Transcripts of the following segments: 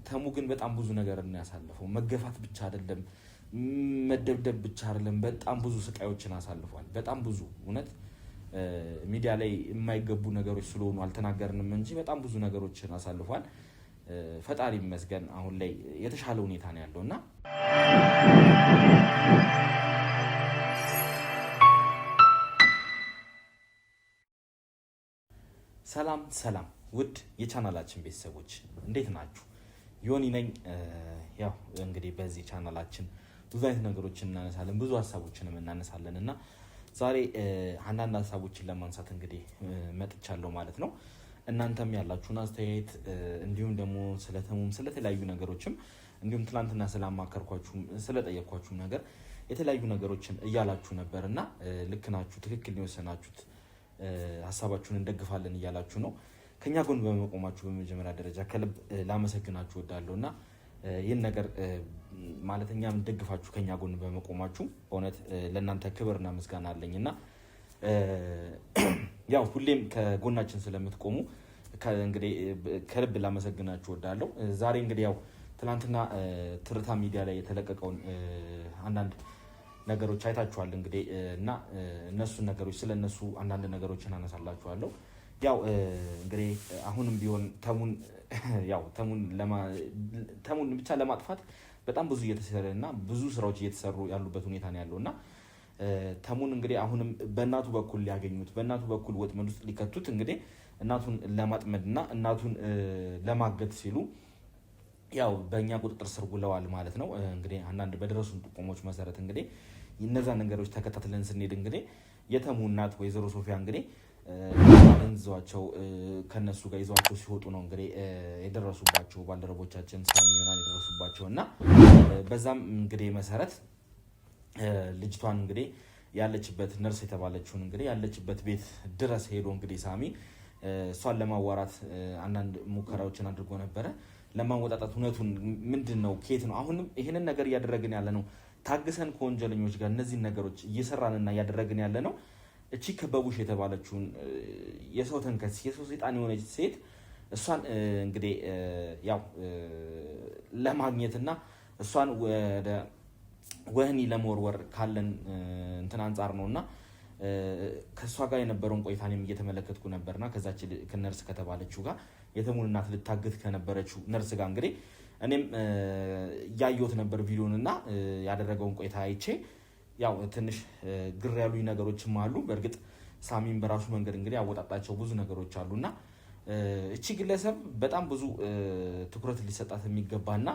ተሙ ግን በጣም ብዙ ነገር ነው ያሳለፈው። መገፋት ብቻ አይደለም፣ መደብደብ ብቻ አይደለም፣ በጣም ብዙ ስቃዮችን አሳልፏል። በጣም ብዙ እውነት ሚዲያ ላይ የማይገቡ ነገሮች ስለሆኑ አልተናገርንም እንጂ በጣም ብዙ ነገሮችን አሳልፏል። ፈጣሪ ይመስገን አሁን ላይ የተሻለ ሁኔታ ነው ያለውና ሰላም ውድ የቻናላችን ቤተሰቦች እንዴት ናችሁ? ዮኒ ነኝ። ያው እንግዲህ በዚህ ቻናላችን ብዙ አይነት ነገሮችን እናነሳለን፣ ብዙ ሀሳቦችንም እናነሳለን እና ዛሬ አንዳንድ ሀሳቦችን ለማንሳት እንግዲህ መጥቻለሁ ማለት ነው። እናንተም ያላችሁን አስተያየት እንዲሁም ደግሞ ስለተሙም ስለተለያዩ ነገሮችም እንዲሁም ትላንትና ስላማከርኳችሁም ስለጠየቅኳችሁም ነገር የተለያዩ ነገሮችን እያላችሁ ነበርና ልክ ናችሁ፣ ትክክል ነው የወሰናችሁት፣ ሀሳባችሁን እንደግፋለን እያላችሁ ነው። ከኛ ጎን በመቆማችሁ በመጀመሪያ ደረጃ ከልብ ላመሰግናችሁ እወዳለሁና ይህን ነገር ማለት እኛም እንደግፋችሁ ከኛ ጎን በመቆማችሁ በእውነት ለእናንተ ክብርና ምስጋና አለኝና ያው ሁሌም ከጎናችን ስለምትቆሙ እንግዲህ ከልብ ላመሰግናችሁ እወዳለሁ። ዛሬ እንግዲህ ያው ትናንትና ትርታ ሚዲያ ላይ የተለቀቀውን አንዳንድ ነገሮች አይታችኋል እንግዲህ እና እነሱን ነገሮች ስለነሱ አንዳንድ ነገሮችን አነሳላችኋለሁ። ያው እንግዲህ አሁንም ቢሆን ተሙን ብቻ ለማጥፋት በጣም ብዙ እየተሰራና ብዙ ስራዎች እየተሰሩ ያሉበት ሁኔታ ነው ያለውና ተሙን እንግዲህ አሁንም በእናቱ በኩል ሊያገኙት በእናቱ በኩል ወጥመድ ውስጥ ሊከቱት እንግዲህ እናቱን ለማጥመድና እናቱን ለማገት ሲሉ ያው በእኛ ቁጥጥር ስር ውለዋል ማለት ነው። እንግዲህ አንዳንድ በደረሱን ጥቆሞች መሰረት እንግዲህ እነዛ ነገሮች ተከታትለን ስንሄድ እንግዲህ የተሙ እናት ወይዘሮ ሶፊያ እንግዲህ አንዟቸው ከነሱ ጋር ይዟቸው ሲወጡ ነው እንግዲህ የደረሱባቸው ባልደረቦቻችን ሳሚ ዮናን የደረሱባቸው እና በዛም እንግዲህ መሰረት ልጅቷን እንግዲህ ያለችበት ነርስ የተባለችውን እንግዲህ ያለችበት ቤት ድረስ ሄዶ እንግዲህ ሳሚ እሷን ለማዋራት አንዳንድ ሙከራዎችን አድርጎ ነበረ። ለማወጣጣት እውነቱን ምንድነው ከየት ነው አሁንም ይሄንን ነገር እያደረግን ያለ ነው ታግሰን ከወንጀለኞች ጋር እነዚህን ነገሮች እየሰራንና እያደረግን ያለ ነው። እቺ ከበቡሽ የተባለችውን የሰው ተንከስ የሰው ሰይጣን የሆነች ሴት እሷን እንግዲህ ያው ለማግኘትና እሷን ወደ ወህኒ ለመወርወር ካለን እንትን አንጻር ነውና ከሷ ጋር የነበረውን ቆይታ እኔም እየተመለከትኩ ነበርና ከዛች ከነርስ ከተባለችው ጋር የተሙን እናት ልታግት ከነበረችው ነርስ ጋር እንግዲህ እኔም ያየሁት ነበር ቪዲዮንና ያደረገውን ቆይታ አይቼ ያው ትንሽ ግር ያሉኝ ነገሮችም አሉ። በእርግጥ ሳሚን በራሱ መንገድ እንግዲህ ያወጣጣቸው ብዙ ነገሮች አሉና እቺ ግለሰብ በጣም ብዙ ትኩረት ሊሰጣት የሚገባና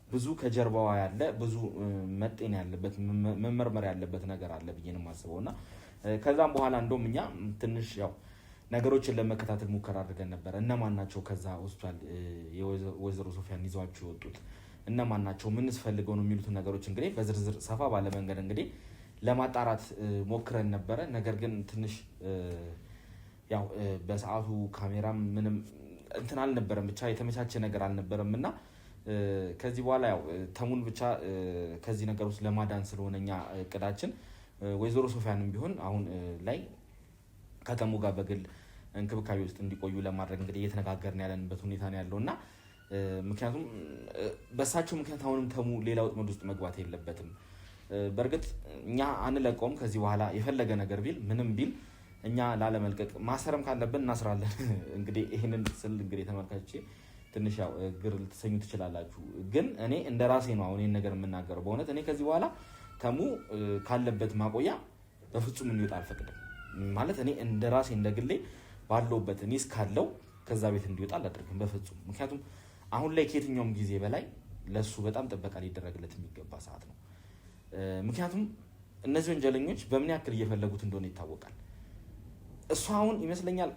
ብዙ ከጀርባዋ ያለ ብዙ መጤን ያለበት መመርመር ያለበት ነገር አለ ብዬ ነው የማስበውና ከዛም በኋላ እንደውም እኛ ትንሽ ያው ነገሮችን ለመከታተል ሙከራ አድርገን ነበር። እነማን ናቸው ከዛ ሆስፒታል የወይዘሮ ሶፊያን ይዟቸው የወጡት እነማን ናቸው፣ ምንስ ፈልገው ነው የሚሉት ነገሮች እንግዲህ በዝርዝር ሰፋ ባለ መንገድ እንግዲህ ለማጣራት ሞክረን ነበረ። ነገር ግን ትንሽ ያው በሰዓቱ ካሜራም ምንም እንትን አልነበረም፣ ብቻ የተመቻቸ ነገር አልነበረምና ከዚህ በኋላ ያው ተሙን ብቻ ከዚህ ነገር ውስጥ ለማዳን ስለሆነኛ እቅዳችን ወይዘሮ ሶፊያንም ቢሆን አሁን ላይ ከተሙ ጋር በግል እንክብካቤ ውስጥ እንዲቆዩ ለማድረግ እንግዲህ እየተነጋገርን ያለንበት ሁኔታ ነው ያለውና ምክንያቱም በሳቸው ምክንያት አሁንም ተሙ ሌላ ወጥመድ ውስጥ መግባት የለበትም። በእርግጥ እኛ አንለቀውም ከዚህ በኋላ የፈለገ ነገር ቢል ምንም ቢል እኛ ላለመልቀቅ ማሰርም ካለብን እናስራለን። እንግዲህ ይሄንን ስል እንግዲህ ተመልካቾቼ ትንሽ ያው ግር ልትሰኙ ትችላላችሁ፣ ግን እኔ እንደራሴ ነው አሁን ይሄን ነገር የምናገረው። በእውነት እኔ ከዚህ በኋላ ተሙ ካለበት ማቆያ በፍጹም እንዲወጣ አልፈቅድም። ማለት እኔ እንደራሴ እንደግሌ ባለውበት እኔ እስካለው ከዛ ቤት እንዲወጣ አላደርግም በፍጹም። ምክንያቱም አሁን ላይ ከየትኛውም ጊዜ በላይ ለሱ በጣም ጥበቃ ሊደረግለት የሚገባ ሰዓት ነው። ምክንያቱም እነዚህ ወንጀለኞች በምን ያክል እየፈለጉት እንደሆነ ይታወቃል። እሱ አሁን ይመስለኛል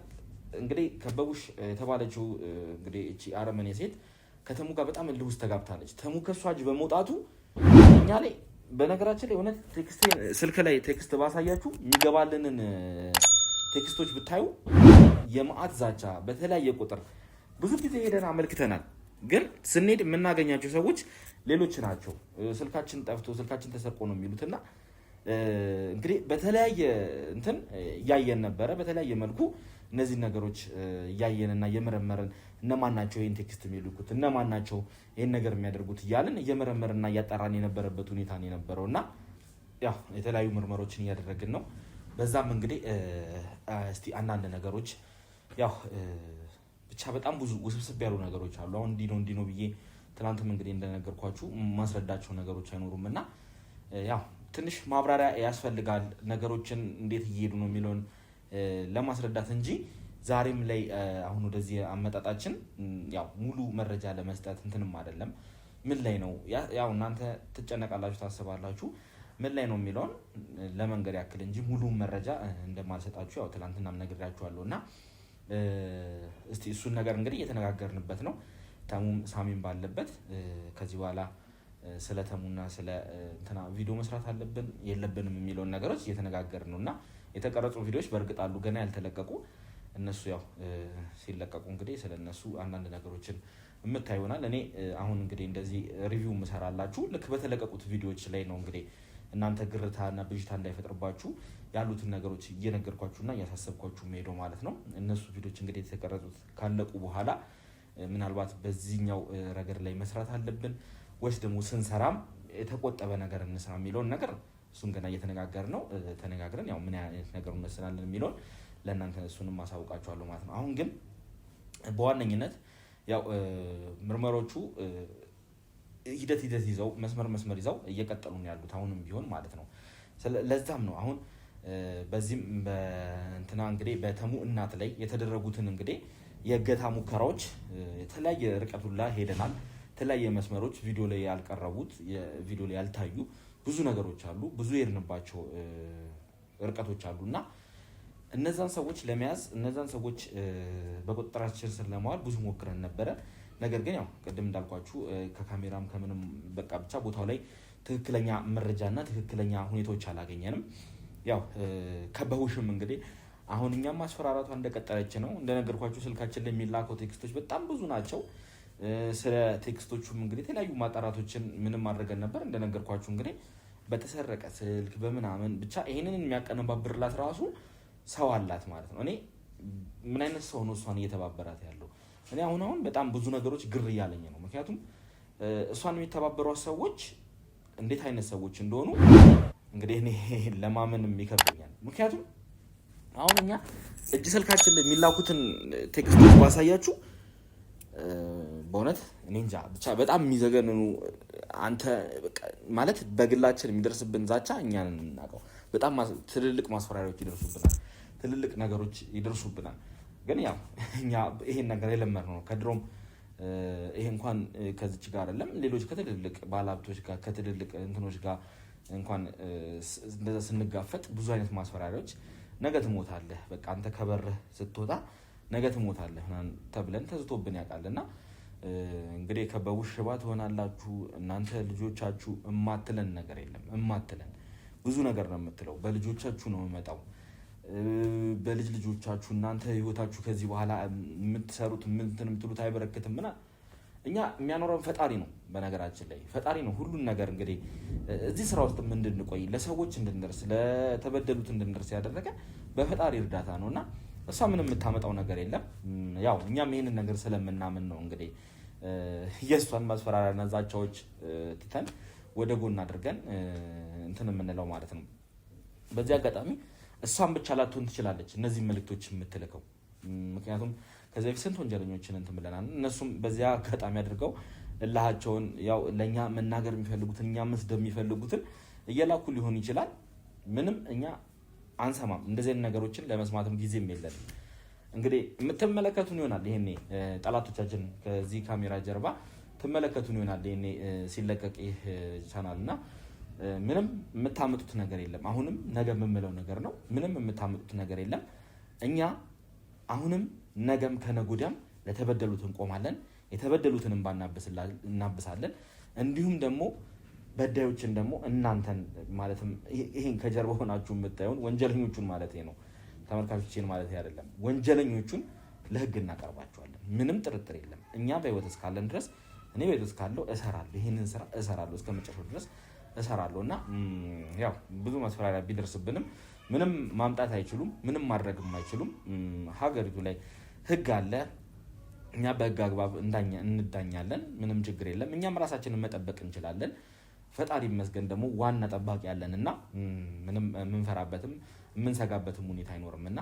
እንግዲህ ከበቡሽ የተባለችው እንግዲህ እቺ አረመኔ ሴት ከተሙ ጋር በጣም እልህ ውስጥ ተጋብታለች። ተሙ ከሷ እጅ በመውጣቱ እኛ ላይ በነገራችን ላይ እውነት ስልክ ላይ ቴክስት ባሳያችሁ የሚገባልንን ቴክስቶች ብታዩ የማአት ዛቻ በተለያየ ቁጥር ብዙ ጊዜ ሄደን አመልክተናል። ግን ስንሄድ የምናገኛቸው ሰዎች ሌሎች ናቸው። ስልካችን ጠፍቶ ስልካችን ተሰርቆ ነው የሚሉትና እንግዲህ በተለያየ እንትን እያየን ነበረ። በተለያየ መልኩ እነዚህ ነገሮች እያየንና እየመረመርን እነማን ናቸው ይሄን ቴክስት የሚልኩት፣ እነማን ናቸው ይሄን ነገር የሚያደርጉት እያልን እየመረመርና እያጣራን የነበረበት ሁኔታ ነው የነበረውና ያው የተለያዩ ምርመሮችን እያደረግን ነው። በዛም እንግዲህ እስቲ አንዳንድ ነገሮች ያው ብቻ በጣም ብዙ ውስብስብ ያሉ ነገሮች አሉ። አሁን እንዲህ ነው ብዬ ትናንትም እንግዲህ እንደነገርኳችሁ ማስረዳቸው ነገሮች አይኖሩምና ያው ትንሽ ማብራሪያ ያስፈልጋል ነገሮችን እንዴት እየሄዱ ነው የሚለውን ለማስረዳት እንጂ ዛሬም ላይ አሁን ወደዚህ አመጣጣችን ያው ሙሉ መረጃ ለመስጠት እንትንም አይደለም። ምን ላይ ነው ያው እናንተ ትጨነቃላችሁ ታስባላችሁ ምን ላይ ነው የሚለውን ለመንገር ያክል እንጂ ሙሉ መረጃ እንደማልሰጣችሁ ያው ትናንትናም ነግሬያችኋለሁና እስቲ እሱን ነገር እንግዲህ እየተነጋገርንበት ነው። ተሙም ሳሚም ባለበት ከዚህ በኋላ ስለ ተሙና ስለ እንትና ቪዲዮ መስራት አለብን የለብንም የሚለውን ነገሮች እየተነጋገርን ነውና የተቀረጹ ቪዲዮዎች በእርግጥ አሉ ገና ያልተለቀቁ እነሱ ያው ሲለቀቁ እንግዲህ ስለነሱ አንዳንድ ነገሮችን የምታይ ይሆናል። እኔ አሁን እንግዲህ እንደዚህ ሪቪው ምሰራላችሁ ልክ በተለቀቁት ቪዲዮዎች ላይ ነው እንግዲህ እናንተ ግርታና ብዥታ እንዳይፈጥርባችሁ ያሉትን ነገሮች እየነገርኳችሁና እያሳሰብኳችሁ ሄዶ ማለት ነው። እነሱ ቪዲዮዎች እንግዲህ የተቀረጹት ካለቁ በኋላ ምናልባት በዚህኛው ረገድ ላይ መስራት አለብን ወይስ ደግሞ ስንሰራም የተቆጠበ ነገር እንስራ የሚለውን ነገር እሱን ገና እየተነጋገርን ነው። ተነጋግረን ያው ምን አይነት ነገር እንስራለን የሚለውን ለእናንተ እሱንም ማሳውቃችኋለሁ ማለት ነው። አሁን ግን በዋነኝነት ያው ምርመሮቹ ሂደት ይዘው መስመር ይዘው እየቀጠሉ ነው ያሉት አሁንም ቢሆን ማለት ነው። ለዛም ነው አሁን በዚህም በእንትና እንግዲህ በተሙ እናት ላይ የተደረጉትን እንግዲህ የእገታ ሙከራዎች የተለያየ ርቀቱላ ሄደናል። የተለያየ መስመሮች ቪዲዮ ላይ ያልቀረቡት ቪዲዮ ላይ ያልታዩ ብዙ ነገሮች አሉ። ብዙ የሄድንባቸው ርቀቶች አሉና እነዛን ሰዎች ለመያዝ እነዛን ሰዎች በቁጥጥራችን ስር ለማዋል ብዙ ሞክረን ነበረ። ነገር ግን ያው ቅድም እንዳልኳችሁ ከካሜራም ከምንም በቃ ብቻ ቦታው ላይ ትክክለኛ መረጃና ትክክለኛ ሁኔታዎች አላገኘንም። ያው ከበውሽም እንግዲህ አሁን እኛም ማስፈራራቷ እንደቀጠለች ነው። እንደነገርኳችሁ ስልካችን ላይ የሚላከው ቴክስቶች በጣም ብዙ ናቸው። ስለ ቴክስቶቹም እንግዲህ የተለያዩ ማጣራቶችን ምንም አድርገን ነበር። እንደነገርኳችሁ እንግዲህ በተሰረቀ ስልክ በምናምን ብቻ ይሄንን የሚያቀነባብርላት ራሱ ሰው አላት ማለት ነው። እኔ ምን አይነት ሰው ነው እሷን እየተባበራት ያለው? እኔ አሁን በጣም ብዙ ነገሮች ግር እያለኝ ነው። ምክንያቱም እሷን የሚተባበሯት ሰዎች እንዴት አይነት ሰዎች እንደሆኑ እንግዲህ እኔ ለማመንም ይከብደኛል። ምክንያቱም አሁን እኛ እጅ ስልካችን ላይ የሚላኩትን ቴክስቶች ባሳያችሁ በእውነት እኔ እንጃ ብቻ በጣም የሚዘገንኑ አንተ ማለት በግላችን የሚደርስብን ዛቻ እኛን እናውቀው በጣም ትልልቅ ማስፈራሪያዎች ይደርሱብናል፣ ትልልቅ ነገሮች ይደርሱብናል። ግን ያው እኛ ይሄን ነገር የለመድነው ነው ከድሮም። ይሄ እንኳን ከዚች ጋር አይደለም ሌሎች ከትልልቅ ባለሀብቶች ጋር ከትልልቅ እንትኖች ጋር እንኳን እንደዛ ስንጋፈጥ ብዙ አይነት ማስፈራሪያዎች ነገ ትሞታለህ፣ በቃ አንተ ከበርህ ስትወጣ ነገ ትሞታለህ ተብለን ተዝቶብን ያውቃልና እንግዲህ ከበውሽ ሽባ ትሆናላችሁ እናንተ ልጆቻችሁ እማትለን ነገር የለም። እማትለን ብዙ ነገር ነው የምትለው። በልጆቻችሁ ነው የምመጣው፣ በልጅ ልጆቻችሁ እናንተ ህይወታችሁ ከዚህ በኋላ የምትሰሩት የምትሉት አይበረክትም ምናምን። እኛ የሚያኖረን ፈጣሪ ነው። በነገራችን ላይ ፈጣሪ ነው ሁሉን ነገር እንግዲህ እዚህ ስራ ውስጥ እንድንቆይ ለሰዎች እንድንደርስ ለተበደሉት እንድንደርስ ያደረገ በፈጣሪ እርዳታ ነውና እሷ ምንም የምታመጣው ነገር የለም። ያው እኛም ይሄንን ነገር ስለምናምን ነው እንግዲህ የእሷን ማስፈራሪያና ዛቻዎች ትተን ወደ ጎን አድርገን እንትን የምንለው ማለት ነው። በዚህ አጋጣሚ እሷን ብቻ ላትሆን ትችላለች እነዚህ መልእክቶች የምትልከው። ምክንያቱም ከዚህ በፊት ስንት ወንጀለኞችን እንትን ብለናል። እነሱም በዚያ አጋጣሚ አድርገው እላሃቸውን ያው ለእኛ መናገር የሚፈልጉትን እኛ መስደብ የሚፈልጉትን እየላኩ ሊሆን ይችላል። ምንም እኛ አንሰማም። እንደዚህ አይነት ነገሮችን ለመስማትም ጊዜም የለንም። እንግዲህ የምትመለከቱን ይሆናል ይሄኔ ጠላቶቻችን ከዚህ ካሜራ ጀርባ ትመለከቱን ይሆናል ይሄኔ ሲለቀቅ ይህ ቻናል እና ምንም የምታመጡት ነገር የለም። አሁንም ነገ የምምለው ነገር ነው። ምንም የምታመጡት ነገር የለም። እኛ አሁንም ነገም ከነገ ወዲያም ለተበደሉት እንቆማለን። የተበደሉትን እንባ እናብሳለን። እንዲሁም ደግሞ በዳዮችን ደግሞ እናንተን ማለትም ይሄን ከጀርባ ሆናችሁ የምታዩን ወንጀለኞቹን ማለት ነው፣ ተመልካቾችን ማለት አይደለም። ወንጀለኞቹን ለህግ እናቀርባቸዋለን። ምንም ጥርጥር የለም። እኛ በህይወት እስካለን ድረስ እኔ በህይወት እስካለሁ እሰራለሁ፣ ይሄንን ስራ እሰራለሁ፣ እስከመጨረሻው ድረስ እሰራለሁ እና ያው ብዙ ማስፈራሪያ ቢደርስብንም ምንም ማምጣት አይችሉም፣ ምንም ማድረግም አይችሉም። ሀገሪቱ ላይ ህግ አለ። እኛ በህግ አግባብ እንዳኛለን፣ ምንም ችግር የለም። እኛም ራሳችንን መጠበቅ እንችላለን። ፈጣሪ ይመስገን ደግሞ ዋና ጠባቂ ያለንና ምንም የምንፈራበትም የምንሰጋበትም ሁኔታ አይኖርምና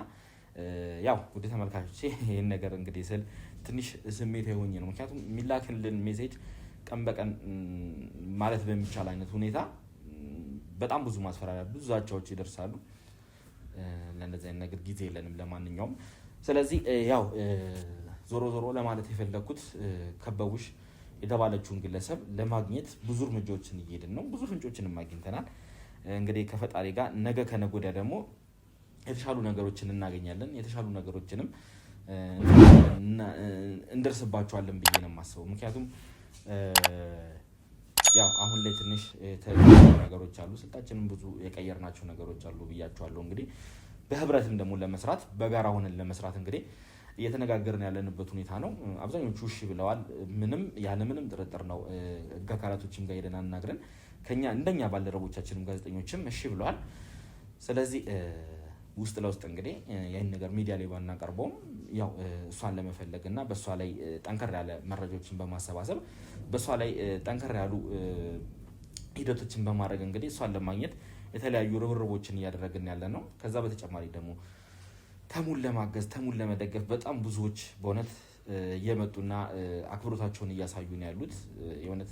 ያው ወደ ተመልካቾቼ ይሄን ነገር እንግዲህ ስል ትንሽ ስሜት የሆኜ ነው። ምክንያቱም የሚላክልን ሜሴጅ ቀን በቀን ማለት በሚቻል አይነት ሁኔታ በጣም ብዙ ማስፈራሪያ፣ ብዙ ዛቻዎች ይደርሳሉ። ለእንደዚህ አይነት ነገር ጊዜ የለንም ለማንኛውም። ስለዚህ ያው ዞሮ ዞሮ ለማለት የፈለኩት ከበቡሽ የተባለችውን ግለሰብ ለማግኘት ብዙ እርምጃዎችን እየሄድን ነው። ብዙ ፍንጮችንም አግኝተናል። እንግዲህ ከፈጣሪ ጋር ነገ ከነገ ወዲያ ደግሞ የተሻሉ ነገሮችን እናገኛለን። የተሻሉ ነገሮችንም እንደርስባቸዋለን ብዬ ነው የማስበው። ምክንያቱም ያው አሁን ላይ ትንሽ ነገሮች አሉ፣ ስልጣችንም ብዙ የቀየርናቸው ነገሮች አሉ ብያቸዋለሁ። እንግዲህ በህብረትም ደግሞ ለመስራት በጋራ ሆነን ለመስራት እንግዲህ እየተነጋገርን ያለንበት ሁኔታ ነው። አብዛኞቹ እሺ ብለዋል። ያለምንም ጥርጥር ነው። ህግ አካላቶችም ጋር ሄደን አናግረን ከኛ እንደኛ ባልደረቦቻችንም ጋዜጠኞችም እሺ ብለዋል። ስለዚህ ውስጥ ለውስጥ እንግዲህ ይህን ነገር ሚዲያ ላይ ባናቀርበውም ያው እሷን ለመፈለግ እና በእሷ ላይ ጠንከር ያለ መረጃዎችን በማሰባሰብ በእሷ ላይ ጠንከር ያሉ ሂደቶችን በማድረግ እንግዲህ እሷን ለማግኘት የተለያዩ ርብርቦችን እያደረግን ያለ ነው። ከዛ በተጨማሪ ደግሞ ተሙን ለማገዝ ተሙን ለመደገፍ በጣም ብዙዎች በእውነት እየመጡና አክብሮታቸውን እያሳዩ ነው ያሉት። የእውነት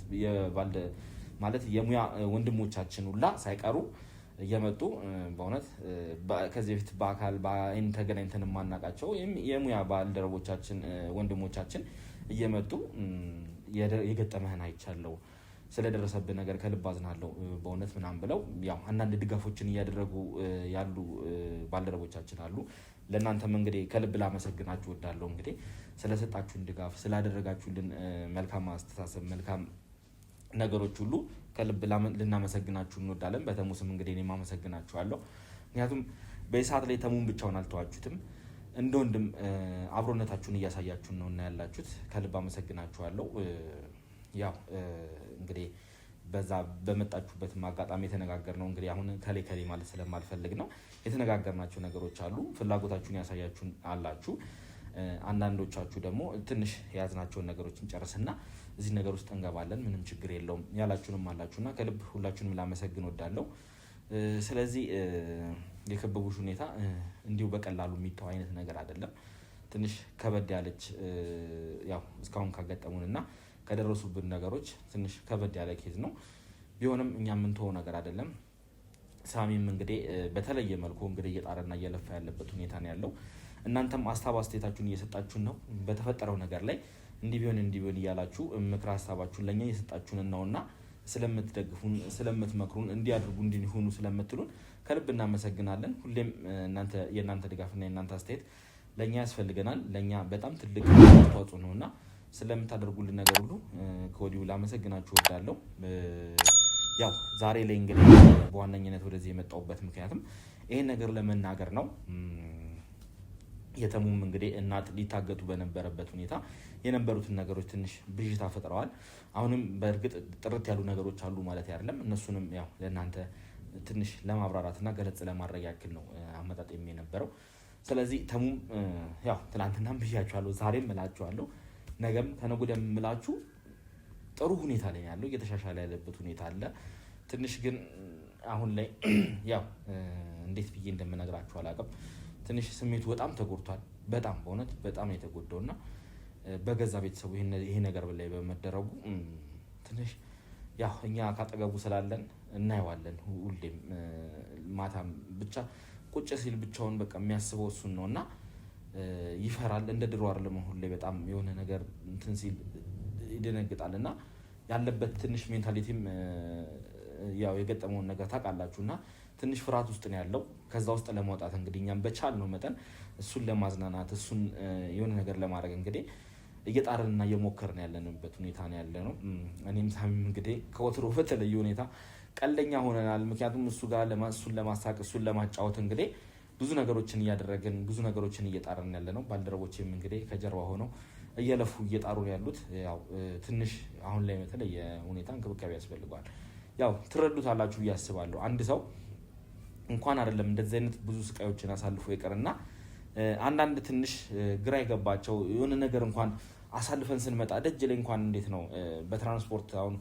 ማለት የሙያ ወንድሞቻችን ሁላ ሳይቀሩ እየመጡ በእውነት ከዚህ በፊት በአካል በአይን ተገናኝተን የማናውቃቸው የሙያ ባልደረቦቻችን ወንድሞቻችን እየመጡ የገጠመህን አይቻለሁ፣ ስለደረሰብህ ነገር ከልብ አዝናለሁ በእውነት ምናምን ብለው ያው አንዳንድ ድጋፎችን እያደረጉ ያሉ ባልደረቦቻችን አሉ። ለእናንተም እንግዲህ ከልብ ላመሰግናችሁ እወዳለሁ። እንግዲህ ስለሰጣችሁን ድጋፍ ስላደረጋችሁልን መልካም አስተሳሰብ መልካም ነገሮች ሁሉ ከልብ ልናመሰግናችሁ እንወዳለን። በተሙ ስም እንግዲህ እኔም አመሰግናችኋለሁ። ምክንያቱም በሰዓት ላይ ተሙን ብቻውን አልተዋችሁትም፣ እንደ ወንድም አብሮነታችሁን እያሳያችሁን ነው እና ያላችሁት ከልብ አመሰግናችኋለሁ። ያው እንግዲህ በዛ በመጣችሁበት አጋጣሚ የተነጋገርነው እንግዲህ አሁን ከሌ ማለት ስለማልፈልግ ነው። የተነጋገርናቸው ነገሮች አሉ፣ ፍላጎታችሁን ያሳያችሁን አላችሁ። አንዳንዶቻችሁ ደግሞ ትንሽ የያዝናቸውን ነገሮችን ጨርስና እዚህ ነገር ውስጥ እንገባለን ምንም ችግር የለውም ያላችሁንም አላችሁና ከልብ ሁላችሁንም ላመሰግን ወዳለሁ። ስለዚህ የከበቡሽ ሁኔታ እንዲሁ በቀላሉ የሚተው አይነት ነገር አይደለም። ትንሽ ከበድ ያለች ያው እስካሁን ካጋጠሙንና ከደረሱብን ነገሮች ትንሽ ከበድ ያለ ኬዝ ነው። ቢሆንም እኛ የምንተወው ነገር አይደለም። ሳሚም እንግዲህ በተለየ መልኩ እንግዲህ እየጣረና እየለፋ ያለበት ሁኔታ ነው ያለው። እናንተም አስተያየታችሁን እየሰጣችሁን ነው። በተፈጠረው ነገር ላይ እንዲህ ቢሆን እያላችሁ ምክር ሀሳባችሁን ለኛ እየሰጣችሁን ነውና ስለምትደግፉን ስለምትመክሩን እንዲያድርጉ እንዲሆኑ ስለምትሉን ከልብ እናመሰግናለን። ሁሌም የእናንተ ድጋፍና የእናንተ አስተያየት ለኛ ያስፈልገናል። ለኛ በጣም ትልቅ አስተዋጽኦ ነውና ስለምታደርጉልን ነገር ሁሉ ከወዲሁ ላመሰግናችሁ እወዳለሁ። ያው ዛሬ ላይ እንግዲህ በዋነኝነት ወደዚህ የመጣሁበት ምክንያትም ይሄን ነገር ለመናገር ነው። የተሙም እንግዲህ እናት ሊታገቱ በነበረበት ሁኔታ የነበሩትን ነገሮች ትንሽ ብዥታ ፈጥረዋል። አሁንም በእርግጥ ጥርት ያሉ ነገሮች አሉ ማለት አይደለም። እነሱንም ያው ለእናንተ ትንሽ ለማብራራትና ገለጽ ለማድረግ ያክል ነው አመጣጤም የነበረው። ስለዚህ ተሙም ያው ትናንትናም ብያችኋለሁ፣ ዛሬም እላችኋለሁ፣ ነገም ከነገ ወዲያም የምላችሁ ጥሩ ሁኔታ ላይ ያለው እየተሻሻለ ያለበት ሁኔታ አለ። ትንሽ ግን አሁን ላይ ያው እንዴት ብዬ እንደምነግራችሁ አላውቅም። ትንሽ ስሜቱ በጣም ተጎድቷል። በጣም በእውነት በጣም የተጎዳውና በገዛ ቤተሰቡ ይሄ ነገር ላይ በመደረጉ ትንሽ ያው እኛ ካጠገቡ ስላለን እናየዋለን። ሁሌም ማታም ብቻ ቁጭ ሲል ብቻውን በቃ የሚያስበው እሱን ነውና ይፈራል። እንደ ድሮ አይደለም። ሁሌ በጣም የሆነ ነገር እንትን ሲል ይደነግጣልና ያለበት ትንሽ ሜንታሊቲም ያው የገጠመውን ነገር ታውቃላችሁና ትንሽ ፍርሃት ውስጥ ነው ያለው። ከዛ ውስጥ ለማውጣት እንግዲህ እኛም በቻልነው መጠን እሱን ለማዝናናት እሱን የሆነ ነገር ለማድረግ እንግዲህ እየጣረንና እየሞከርን ያለንበት ሁኔታ ነው ያለነው። እኔም ሳሚም እንግዲህ ከወትሮ በተለየ ሁኔታ ቀልደኛ ሆነናል። ምክንያቱም እሱን ለማሳቅ እሱን ለማጫወት እንግዲህ ብዙ ነገሮችን እያደረግን ብዙ ነገሮችን እየጣረን ያለነው። ባልደረቦቼም እንግዲህ ከጀርባ ሆነው እየለፉ እየጣሩ ያሉት ያው ትንሽ አሁን ላይ በተለየ ሁኔታ እንክብካቤ ያስፈልገዋል። ያው ትረዱታላችሁ ብዬ አስባለሁ። አንድ ሰው እንኳን አይደለም እንደዚህ አይነት ብዙ ስቃዮችን አሳልፎ ይቀርና አንዳንድ ትንሽ ግራ የገባቸው የሆነ ነገር እንኳን አሳልፈን ስንመጣ ደጅ ላይ እንኳን እንዴት ነው በትራንስፖርት አሁን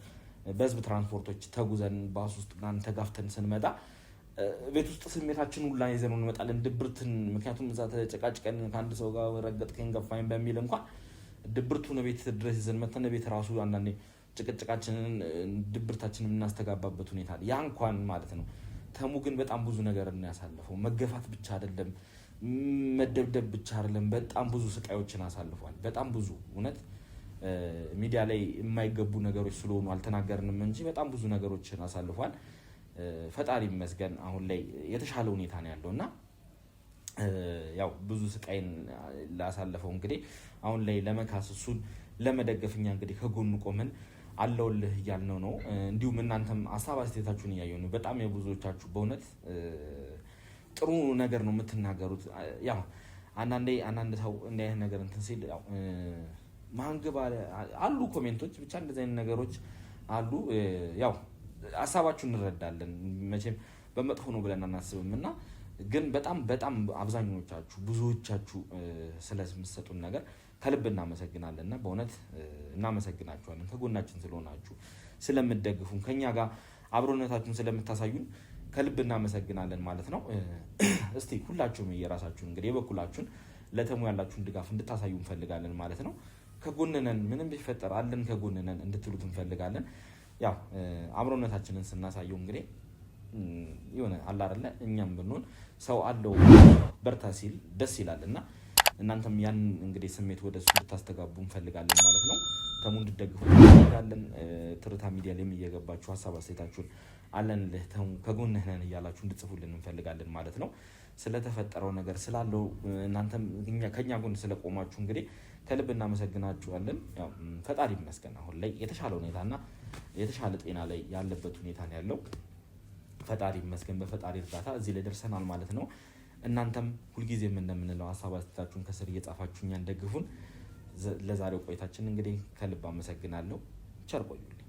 በህዝብ ትራንስፖርቶች ተጉዘን ባስ ውስጥ ምናምን ተጋፍተን ስንመጣ ቤት ውስጥ ስሜታችን ሁላ ይዘን እንመጣለን ድብርትን። ምክንያቱም እዛ ተጨቃጭቀን ከአንድ ሰው ጋር ረገጥከኝ ገፋኝ በሚል እንኳን ድብርቱን ቤት ድረስ ይዘን መተን ቤት ራሱ አንዳንዴ ጭቅጭቃችንን ድብርታችንን የምናስተጋባበት ሁኔታ ያ እንኳን ማለት ነው። ተሙ ግን በጣም ብዙ ነገር ያሳለፈው መገፋት ብቻ አይደለም፣ መደብደብ ብቻ አይደለም፣ በጣም ብዙ ስቃዮችን አሳልፏል። በጣም ብዙ እውነት ሚዲያ ላይ የማይገቡ ነገሮች ስለሆኑ አልተናገርንም እንጂ በጣም ብዙ ነገሮችን አሳልፏል። ፈጣሪ ይመስገን አሁን ላይ የተሻለ ሁኔታ ነው ያለውና ያው ብዙ ስቃይን ላሳለፈው እንግዲህ አሁን ላይ ለመካስ እሱን ለመደገፍኛ እንግዲህ ከጎኑ ቆመን አለውልህ እያልነው ነው። እንዲሁም እናንተም ሀሳብ አስተያየታችሁን እያየሁ ነው። በጣም የብዙዎቻችሁ በእውነት ጥሩ ነገር ነው የምትናገሩት። ያው አንዳንድ ሰው እንዲህ አይነት ነገር እንትን ሲል ያው ማንገባ አሉ ኮሜንቶች ብቻ እንደዚህ አይነት ነገሮች አሉ። ያው ሀሳባችሁን እንረዳለን መቼም በመጥፎ ነው ብለን አናስብም እና ግን በጣም አብዛኞቻችሁ ብዙዎቻችሁ ስለምትሰጡን ነገር ከልብ እናመሰግናለን እና በእውነት እናመሰግናችኋለን። ከጎናችን ስለሆናችሁ ስለምትደግፉን ከኛ ጋር አብሮነታችሁን ስለምታሳዩን ከልብ እናመሰግናለን ማለት ነው። እስቲ ሁላችሁም የራሳችሁን እንግዲህ የበኩላችሁን ለተሙ ያላችሁን ድጋፍ እንድታሳዩ እንፈልጋለን ማለት ነው። ከጎንነን ምንም ቢፈጠር አለን ከጎንነን እንድትሉት እንፈልጋለን። ያው አብሮነታችንን ስናሳየው እንግዲህ የሆነ አለ አይደለ እኛም ብንሆን ሰው አለው በርታ ሲል ደስ ይላልና እናንተም ያን እንግዲህ ስሜት ወደሱ እንድታስተጋቡ እንፈልጋለን ማለት ነው። ተሙ እንድትደግፉ እንፈልጋለን። ትርታ ሚዲያ ላይ እየገባችሁ ሀሳብ አስተያየታችሁን አለንልህ ተሙ ከጎንህ ነን እያላችሁ እንድትጽፉልን እንፈልጋለን ማለት ነው። ስለተፈጠረው ነገር ስላለው እናንተም ከኛ ጎን ስለቆማችሁ እንግዲህ ከልብ እናመሰግናችኋለን። ያው ፈጣሪ ይመስገን አሁን ላይ የተሻለ ሁኔታና የተሻለ ጤና ላይ ያለበት ሁኔታ ነው ያለው። ፈጣሪ ይመስገን በፈጣሪ እርዳታ እዚህ ላይ ደርሰናል ማለት ነው። እናንተም ሁልጊዜም እንደምንለው ሀሳብ አስተያየታችሁን ከስር እየጻፋችሁ እኛን ደግፉን። ለዛሬው ቆይታችን እንግዲህ ከልብ አመሰግናለሁ። ቸር ቆዩልኝ።